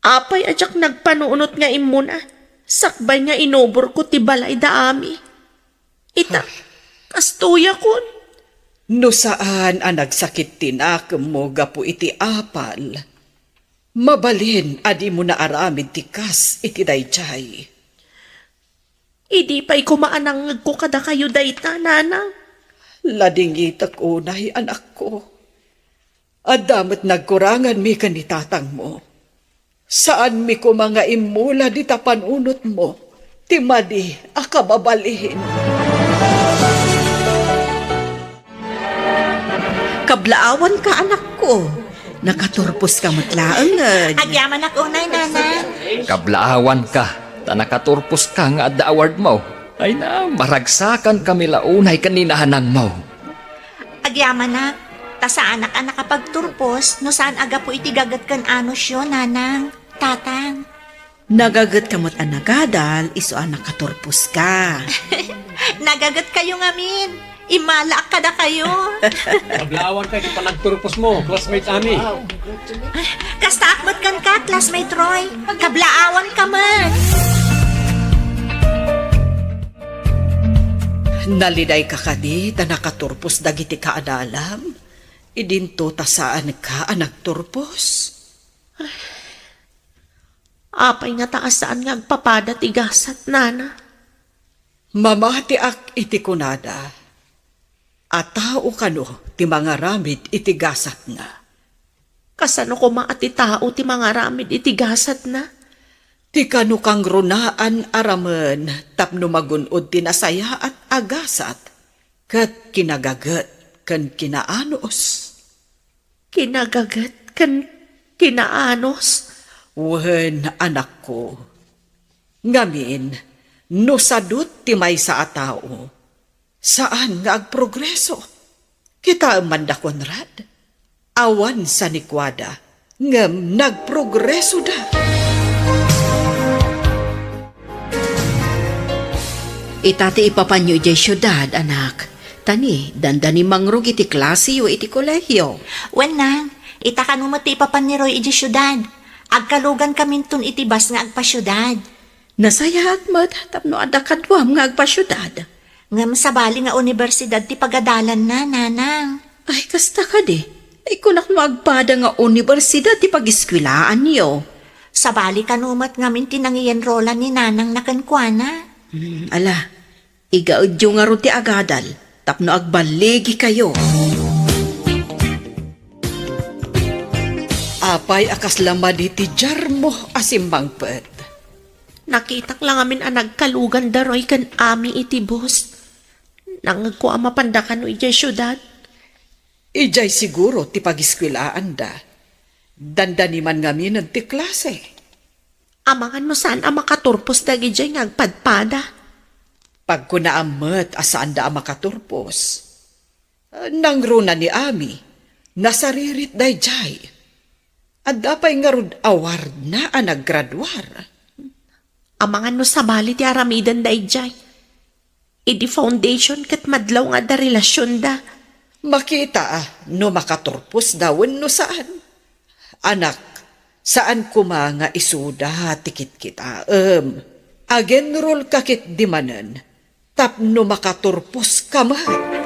Apay ajak nagpanunot nga imuna. Sakbay nga inobor ko ti balay da ami. Ita, kastuya kun. No saan ang nagsakit tinakam mo gapo iti apal. Mabalin adi mo na aramid ti kas iti dayjay. Idi pa'y kumaanang ko kada kayo dayta, nana. Ladingitak unay, anak ko. Adamat nagkurangan mi kanitatang mo. Saan mi ko mga imula di tapanunot mo, timadi akababalihin. Kablaawan ka anak ko. Nakaturpos ka matlaang Agyaman ako, nana. Kablaawan ka, ta nakaturpos ka nga adda award mo. Ay na, maragsakan kami launay kaninahanang mo. Agyaman na. Ta saan ka nakapagturpos, no saan aga po itigagat kan anos yun, nanang, tatang. Nagagat kamot anagadal, iso nakaturpos ka. Nagagat kayo ngamin. Imala ka na kayo. Kablawan kayo pa nagturpos mo, classmate Ami. Kasta akmat kan ka, classmate Roy. Kablaawan ka man. Naliday ka kadi, ta nakaturpos dagiti kaadalam. Idinto ta saan ka nagturpos. Apay nga taasaan nga agpapada tigasat, nana. Mamati ak iti kunada. At tao kano ti mga ramid iti gasat na. Kasano ko maati tao ti mga ramid itigasat na. Ti kano kang runaan aramen tapno magunod ti nasaya at agasat. Kat kinagagat kan kinaanos. Kinagagat kan kinaanos. Wen anak ko, ngamin, no sadut ti may sa atao, saan nga agprogreso? Kita amanda Conrad, awan sa nikwada, ngam nagprogreso da. Itati ipapanyo iti syudad, anak. Tani, dandani mangrug iti klase o iti kolehyo. Wen nang, itakanumot ti ipapaniroy iti syudad. Agkalugan kamintun iti bas nga agpasyudad. Nasayaat mat, tapno ada kadwam nga agpasyudad. Ngam sabali nga universidad ti pagadalan na, nanang. Ay, kasta ka di. Ay, kunak mo agpada nga universidad ti pag-iskwilaan niyo. Sabali kanumat ngamin tinangienrolan ni nanang nakankwana. Ala, igaudyo nga ro ti agadal, tapno agbaligi kayo. Apay akas lamad iti jarmo asimbang pet. Nakitak lang amin ang nagkalugan daroy kan ami iti bus. Nangagko ang mapandakan o ijay syudad. Ijay siguro ti pag-iskwilaan da. Dandani man ngamin ti klase. Amangan mo saan ang makaturpos na ijay ngagpadpada. Pag kunaamat asaan da ang makaturpos. Nangruna ni Ami, nasaririt day jay. At dapay nga rod award na ang naggraduar. Amangan mo sa bali ti aramidan da ijay. Idi foundation kat madlaw nga da relasyon da. Makita no makaturpos dawin no saan. Anak, saan kuma nga isuda tikit kita. Agenrol kakit dimanan. Tapno makaturpos ka man.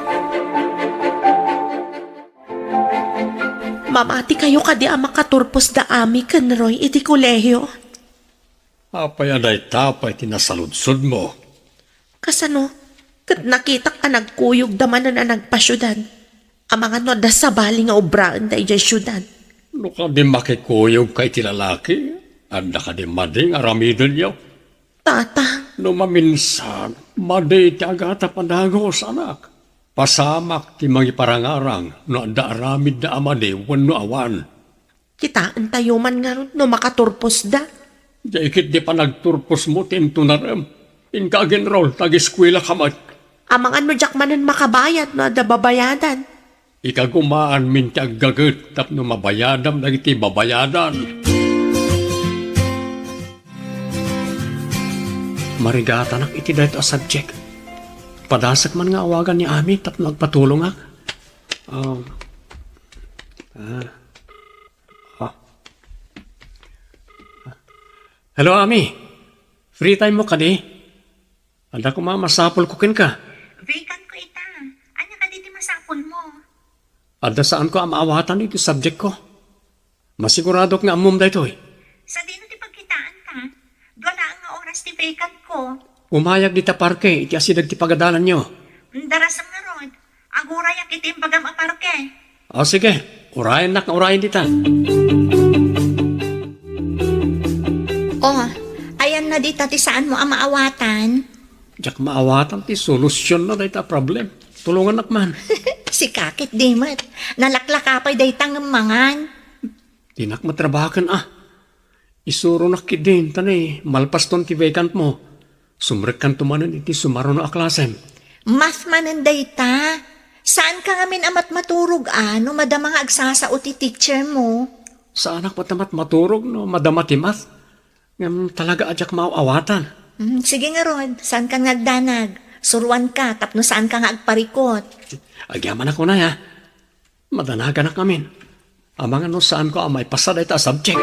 Mamati kayo kadi ang makaturpos da ami kan Roy iti kolehyo. Apay aday tapay tinasaludsod mo. Kasano, kat nakitak ang nagkuyog damanan ang nagpasyudad. Ang mga no da sabali nga obraan da ijay syudad. No ka di makikuyog kay ti lalaki, anda ka di mading aramidon yaw. Tata, No maminsan, maday ti agata pandagos, anak. Pasamak ti mangiparangarang no anda aramid na amade wano awan. kitaan tayo man nga ron no makaturpos da. Jaikit di pa nagturpos mo tinto na rem. Inka-agenrol, tag-eskwela ka mat. Amang ano jak manan makabayad no da babayadan. Ikagumaan min ti aggaget tapno mabayadam dagiti babayadan. Marigata nak iti dahito a subject. Padasak man nga awagan ni Ami tapno agpatulong ak. Hello, Ami. Free time mo ka di? Anda ko masapol kukin ka. Vacant ko ita. Anya ka diti masapol mo? Ada saan ko ang maawatan iti subject ko. Masigurado nga amom da ito eh. Sa dino ti pagkitaan ka? Wala nga oras ti vacant ko. Umayag di ta parke, iti asidag ti pagadalan nyo. Darasam nga ron. Agura yak itim bagam aparke. O sige, urayan nak na urayan di ta. Oh, ayan na dita ti saan mo ang maawatan. Diyak maawatan ti solusyon na dahi ta problem. Tulungan nak man. Si kakit di mat. Nalaklakapay day tangamangan. Di nak matrabahakan Isuro nak kidin tanay, malpas ton ti vacant mo. Sumrek kan tumanan iti sumaro na aklasem. Mas manan day ta. Saan ka ngamin amat maturog no madama nga agsasao ti teacher mo? Sa anak patamat maturog no madama ti math. Ngam talaga adyak maawatan. Sige nga Rod, saan ka nagdanag? Suruan ka, tapno saan ka nga agparikot? Agyaman ako na ya. Madanagan na kamin. Amang ano saan ko amay pasada ita subject.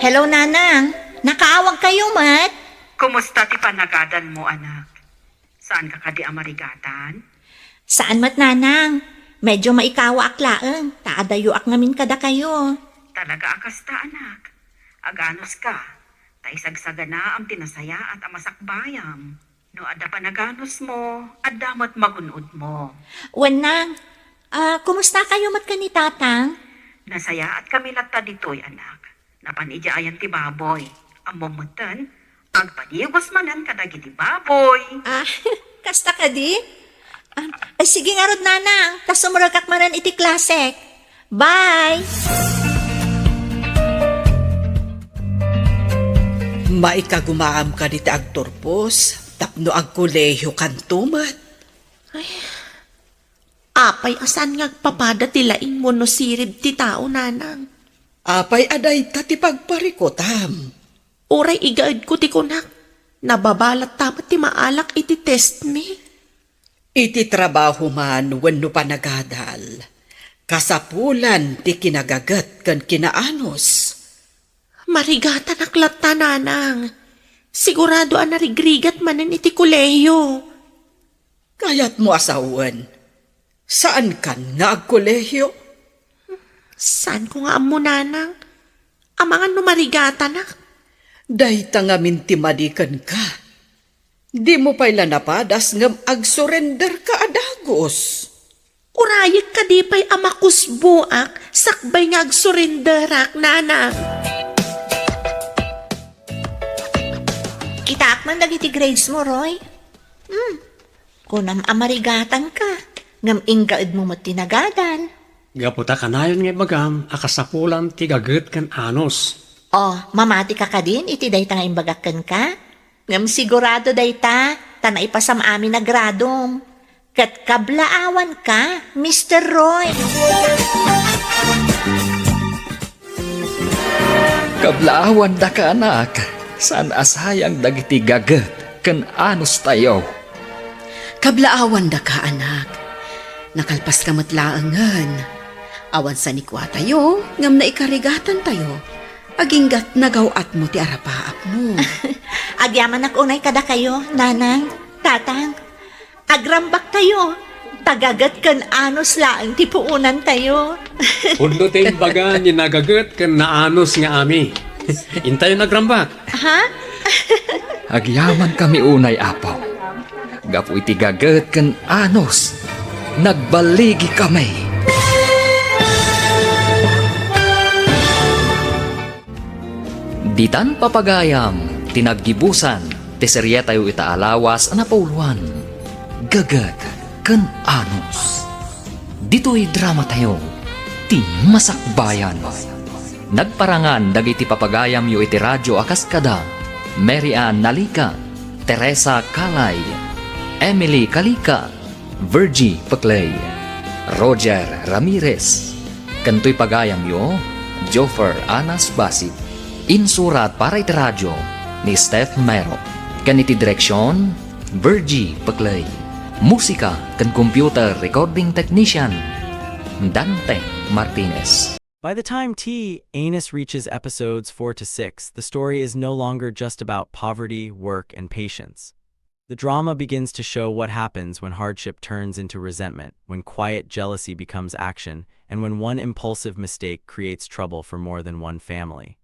Hello, Nanang. Nakaawag kayo, Mat? Kumusta ti panagadan mo, anak? Saan ka kadi amarigatan? Saan, Mat, Nanang? Medyo maikawa aklaan. Taadayo ak ngamin kada kayo. Talaga akasta, anak. Aganos ka. Taisagsaga na ang tinasaya at ang masakbayam. No adda panaganos mo, addamat magunod mo. Wanang, kumusta kayo, Mat, kani Tatang? Nasaya at kami latta ditoy, anak. Napanidya ti baboy. Ang mumutan, agpanigos manan kadagiti baboy. Kasta ka di? Ay, sige nga rod, nanang. Tas sumurag kakmanan iti klase. Bye! Maikagumaam ka diti agturpos, tapno ag kolehiyo kantumat. Apay asan nga papada tilaing mo no sirib ti tao, nanang. Apay aday ta ti pagparikotam. Uray igaad ko ti kunak. Nababalat tamat ti maalak iti test me. Iti trabaho man wenno panagadal. Kasapulan ti kinagagat kan kinaanos. Marigatan aklat ta, nanang. Sigurado ang narigrigat manen iti kolehiyo. Kayat mo asawan. Saan kan nga agkolehiyo? Saan ko nga amo, nanang? Amangan no marigatan ak. Dahita nga mintimadikan ka. Di mo pa'y lanapadas ngam ag-surrender ka adagos. Urayik ka di pa'y amakusbuak, sakbay nga agsurinderak, nanang. Kitaak man dagiti grades mo, Roy. Kunam amarigatan ka. Ngam inggaad mo matinagadan. Gaputa kanayon nga bagam, akasapulan ti gaget kan anos. Mamati ka ka din, iti day ta nga imbagakan ka. Ngam sigurado day ta, tanay pa sa amin na gradom. Kat kablaawan ka, Mr. Roy. Kablaawan da ka anak, saan asayang dagiti gaget kan anos tayo. Kablaawan da ka, anak. Nakalpas ka matlaangan. Awan sa nikwa tayo, ngam na ikarigatan tayo. Aginggat nagawat mo ti arapaap mo. Agyaman ak unay kada kayo, nanang, tatang. Agrambak tayo. Tagagat kan anos laang ti puunan tayo. Undo tayo baga ni nagaget kan naanos nga ami. Intayo nagrambak. Ha? Agyaman kami unay apaw. Gapu iti gaget kan anos. Nagbaligi kami. Ditan papagayam, tinaggibusan, teserya tayo itaalawas anapuluan. Gagat kan anos. Dito'y drama tayo, ti masakbayan. Nagparangan dagiti papagayam yu iti radyo akaskada, Mary Ann Nalika, Teresa Kalay, Emily Kalika, Virgie Paclay, Roger Ramirez, kanto'y pagayam yu, Joffer Anas Basib. Insurat para iti radyo ni Steph Mero. Kaniti direksyon, Virgie Paclay. Musika kan computer recording technician, Dante Martinez. By the time T. Anus reaches episodes 4 to 6, the story is no longer just about poverty, work, and patience. The drama begins to show what happens when hardship turns into resentment, when quiet jealousy becomes action, and when one impulsive mistake creates trouble for more than one family.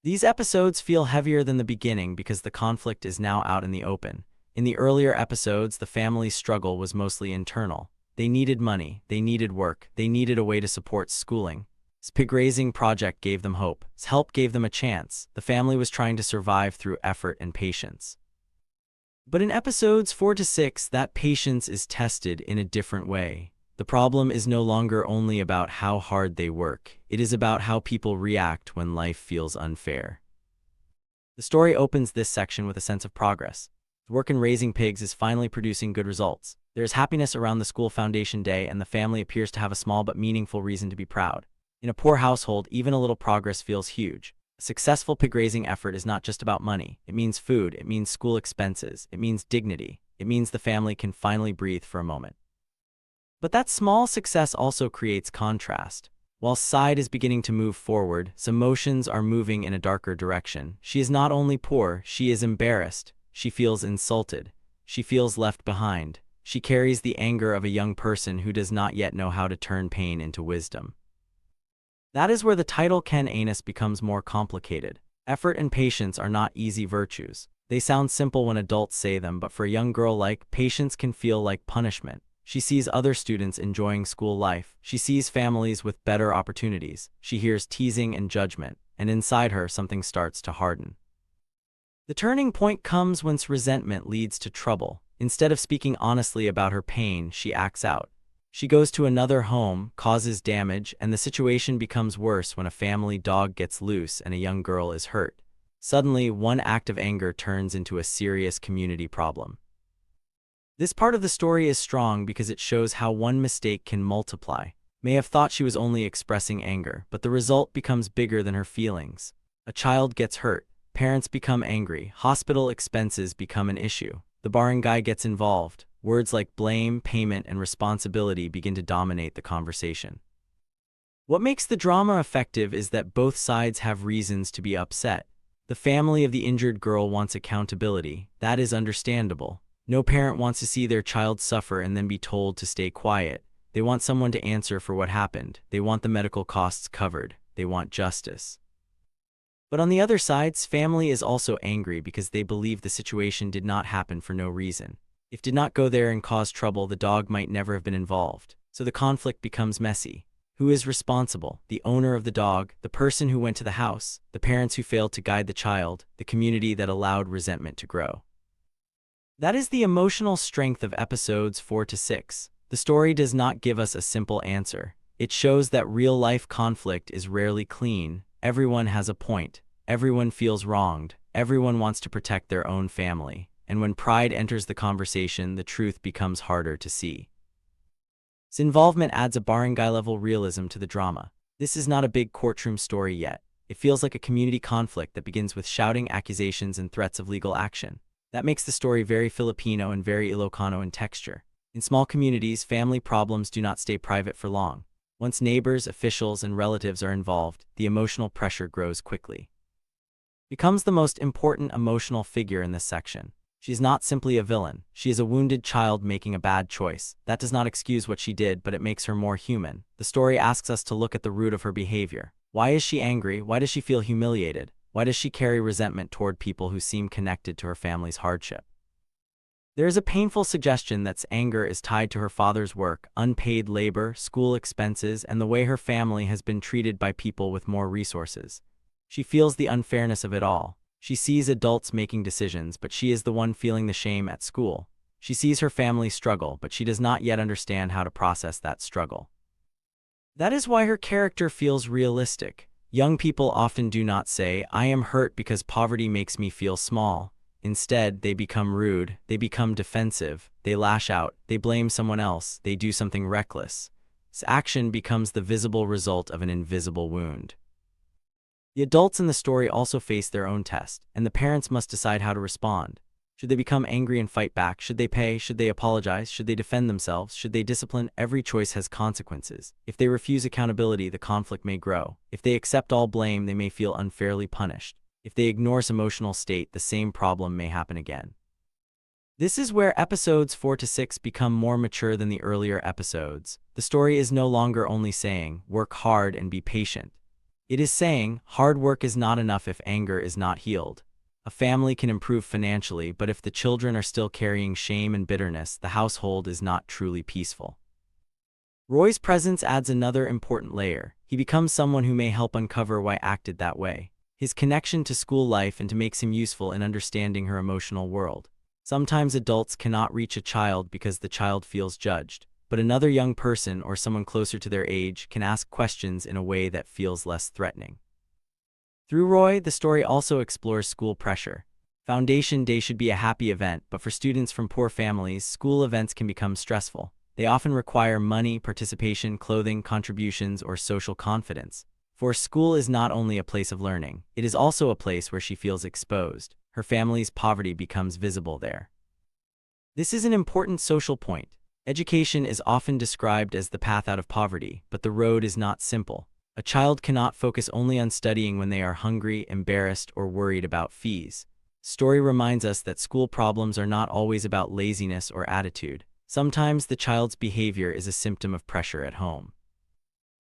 These episodes feel heavier than the beginning because the conflict is now out in the open. In the earlier episodes, the family's struggle was mostly internal. They needed money, they needed work, they needed a way to support schooling. This pig raising project gave them hope. This help gave them a chance. The family was trying to survive through effort and patience. But in episodes 4 to 6, that patience is tested in a different way. The problem is no longer only about how hard they work. It is about how people react when life feels unfair. The story opens this section with a sense of progress. The work in raising pigs is finally producing good results. There is happiness around the school foundation day, and the family appears to have a small but meaningful reason to be proud. In a poor household, even a little progress feels huge. A successful pig raising effort is not just about money. It means food, it means school expenses, it means dignity. It means the family can finally breathe for a moment. But that small success also creates contrast. While Side is beginning to move forward, some emotions are moving in a darker direction. She is not only poor, she is embarrassed. She feels insulted. She feels left behind. She carries the anger of a young person who does not yet know how to turn pain into wisdom. That is where the title Ken Anus becomes more complicated. Effort and patience are not easy virtues. They sound simple when adults say them, but for a young girl patience can feel like punishment. She sees other students enjoying school life. She sees families with better opportunities. She hears teasing and judgment, and inside her something starts to harden. The turning point comes when resentment leads to trouble. Instead of speaking honestly about her pain, she acts out. She goes to another home, causes damage, and the situation becomes worse when a family dog gets loose and a young girl is hurt. Suddenly, one act of anger turns into a serious community problem. This part of the story is strong because it shows how one mistake can multiply. May have thought she was only expressing anger, but the result becomes bigger than her feelings. A child gets hurt, parents become angry, hospital expenses become an issue. The barangay gets involved. Words like blame, payment, and responsibility begin to dominate the conversation. What makes the drama effective is that both sides have reasons to be upset. The family of the injured girl wants accountability. That is understandable. No parent wants to see their child suffer and then be told to stay quiet. They want someone to answer for what happened. They want the medical costs covered. They want justice. But on the other side's family is also angry because they believe the situation did not happen for no reason. If did not go there and cause trouble, the dog might never have been involved. So the conflict becomes messy. Who is responsible? The owner of the dog, the person who went to the house, the parents who failed to guide the child, the community that allowed resentment to grow. That is the emotional strength of episodes 4 to 6. The story does not give us a simple answer. It shows that real-life conflict is rarely clean. Everyone has a point. Everyone feels wronged. Everyone wants to protect their own family. And when pride enters the conversation, the truth becomes harder to see. This involvement adds a barangay-level realism to the drama. This is not a big courtroom story yet. It feels like a community conflict that begins with shouting, accusations, and threats of legal action. That makes the story very Filipino and very Ilocano in texture. In small communities, family problems do not stay private for long. Once neighbors, officials, and relatives are involved, the emotional pressure grows quickly. Becomes the most important emotional figure in this section. She is not simply a villain. She is a wounded child making a bad choice. That does not excuse what she did, but it makes her more human. The story asks us to look at the root of her behavior. Why is she angry? Why does she feel humiliated? Why does she carry resentment toward people who seem connected to her family's hardship? There is a painful suggestion that anger is tied to her father's work, unpaid labor, school expenses, and the way her family has been treated by people with more resources. She feels the unfairness of it all. She sees adults making decisions, but she is the one feeling the shame at school. She sees her family struggle, but she does not yet understand how to process that struggle. That is why her character feels realistic. Young people often do not say, "I am hurt because poverty makes me feel small." Instead, they become rude, they become defensive, they lash out, they blame someone else, they do something reckless. This action becomes the visible result of an invisible wound. The adults in the story also face their own test, and the parents must decide how to respond. Should they become angry and fight back? Should they pay? Should they apologize? Should they defend themselves? Should they discipline? Every choice has consequences. If they refuse accountability, the conflict may grow. If they accept all blame, they may feel unfairly punished. If they ignore this emotional state, the same problem may happen again. This is where episodes 4 to 6 become more mature than the earlier episodes. The story is no longer only saying, work hard and be patient. It is saying, hard work is not enough if anger is not healed. A family can improve financially, but if the children are still carrying shame and bitterness, the household is not truly peaceful. Roy's presence adds another important layer. He becomes someone who may help uncover why acted that way. His connection to school life and to makes him useful in understanding her emotional world. Sometimes adults cannot reach a child because the child feels judged, but another young person or someone closer to their age can ask questions in a way that feels less threatening. Through Roy, the story also explores school pressure. Foundation Day should be a happy event, but for students from poor families, school events can become stressful. They often require money, participation, clothing, contributions, or social confidence. For school is not only a place of learning, it is also a place where she feels exposed. Her family's poverty becomes visible there. This is an important social point. Education is often described as the path out of poverty, but the road is not simple. A child cannot focus only on studying when they are hungry, embarrassed, or worried about fees. Story reminds us that school problems are not always about laziness or attitude. Sometimes the child's behavior is a symptom of pressure at home.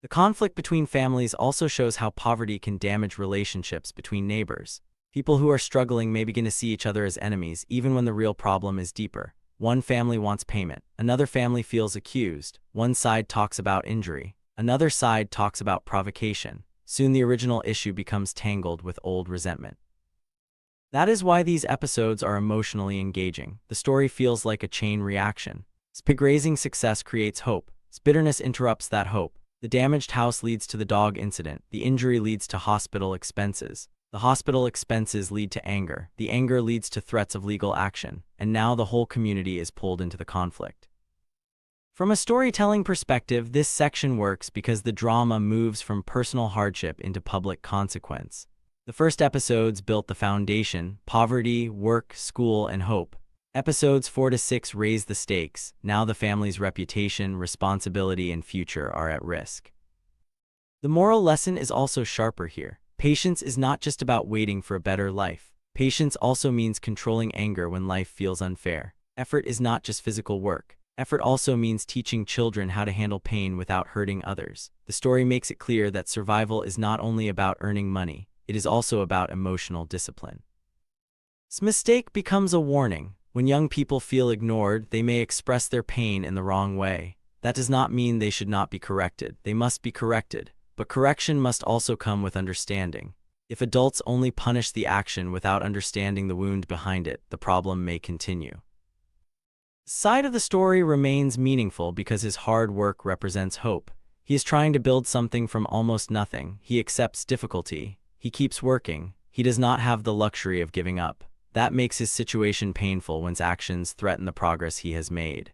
The conflict between families also shows how poverty can damage relationships between neighbors. People who are struggling may begin to see each other as enemies, even when the real problem is deeper. One family wants payment. Another family feels accused. One side talks about injury. Another side talks about provocation. Soon the original issue becomes tangled with old resentment. That is why these episodes are emotionally engaging. The story feels like a chain reaction. Pig raising success creates hope. Bitterness interrupts that hope. The damaged house leads to the dog incident. The injury leads to hospital expenses. The hospital expenses lead to anger. The anger leads to threats of legal action. And now the whole community is pulled into the conflict. From a storytelling perspective, this section works because the drama moves from personal hardship into public consequence. The first episodes built the foundation: poverty, work, school, and hope. Episodes 4 to 6 raise the stakes. Now the family's reputation, responsibility, and future are at risk. The moral lesson is also sharper here. Patience is not just about waiting for a better life. Patience also means controlling anger when life feels unfair. Effort is not just physical work. Effort also means teaching children how to handle pain without hurting others. The story makes it clear that survival is not only about earning money, it is also about emotional discipline. This mistake becomes a warning. When young people feel ignored, they may express their pain in the wrong way. That does not mean they should not be corrected. They must be corrected. But correction must also come with understanding. If adults only punish the action without understanding the wound behind it, the problem may continue. The side of the story remains meaningful because his hard work represents hope. He is trying to build something from almost nothing. He accepts difficulty. He keeps working. He does not have the luxury of giving up. That makes his situation painful when his actions threaten the progress he has made.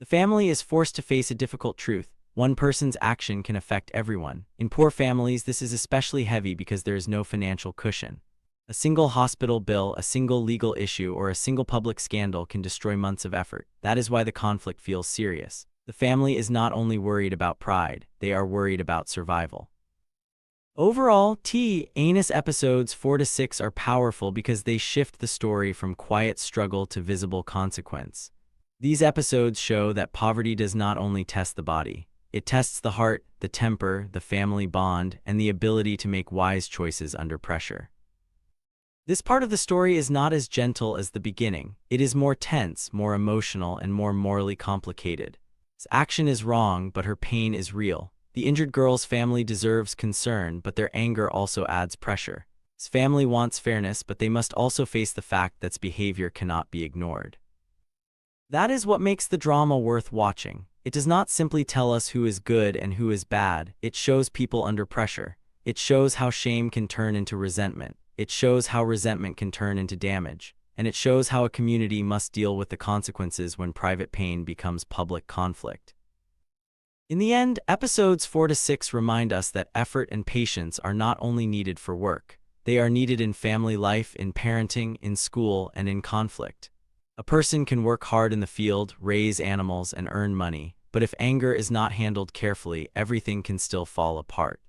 The family is forced to face a difficult truth. One person's action can affect everyone. In poor families, this is especially heavy because there is no financial cushion. A single hospital bill, a single legal issue, or a single public scandal can destroy months of effort. That is why the conflict feels serious. The family is not only worried about pride, they are worried about survival. Overall, Anus episodes 4 to 6 are powerful because they shift the story from quiet struggle to visible consequence. These episodes show that poverty does not only test the body, it tests the heart, the temper, the family bond, and the ability to make wise choices under pressure. This part of the story is not as gentle as the beginning. It is more tense, more emotional, and more morally complicated. His action is wrong, but her pain is real. The injured girl's family deserves concern, but their anger also adds pressure. His family wants fairness, but they must also face the fact that its behavior cannot be ignored. That is what makes the drama worth watching. It does not simply tell us who is good and who is bad. It shows people under pressure. It shows how shame can turn into resentment. It shows how resentment can turn into damage. And it shows how a community must deal with the consequences when private pain becomes public conflict. In the end, episodes 4 to 6 remind us that effort and patience are not only needed for work. They are needed in family life, in parenting, in school, and in conflict. A person can work hard in the field, raise animals, and earn money, but if anger is not handled carefully, everything can still fall apart.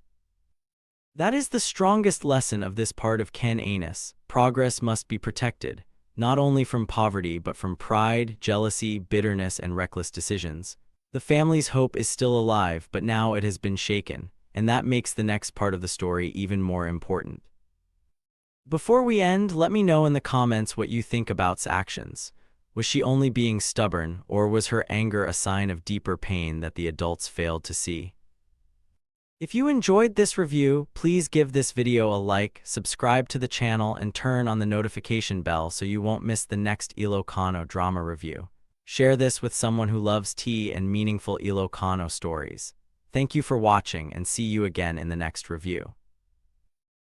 That is the strongest lesson of this part of Ken Anus. Progress must be protected, not only from poverty but from pride, jealousy, bitterness, and reckless decisions. The family's hope is still alive, but now it has been shaken, and that makes the next part of the story even more important. Before we end, let me know in the comments what you think about Sa's actions. Was she only being stubborn, or was her anger a sign of deeper pain that the adults failed to see? If you enjoyed this review, please give this video a like, subscribe to the channel, and turn on the notification bell so you won't miss the next Ilocano drama review. Share this with someone who loves tea and meaningful Ilocano stories. Thank you for watching, and see you again in the next review.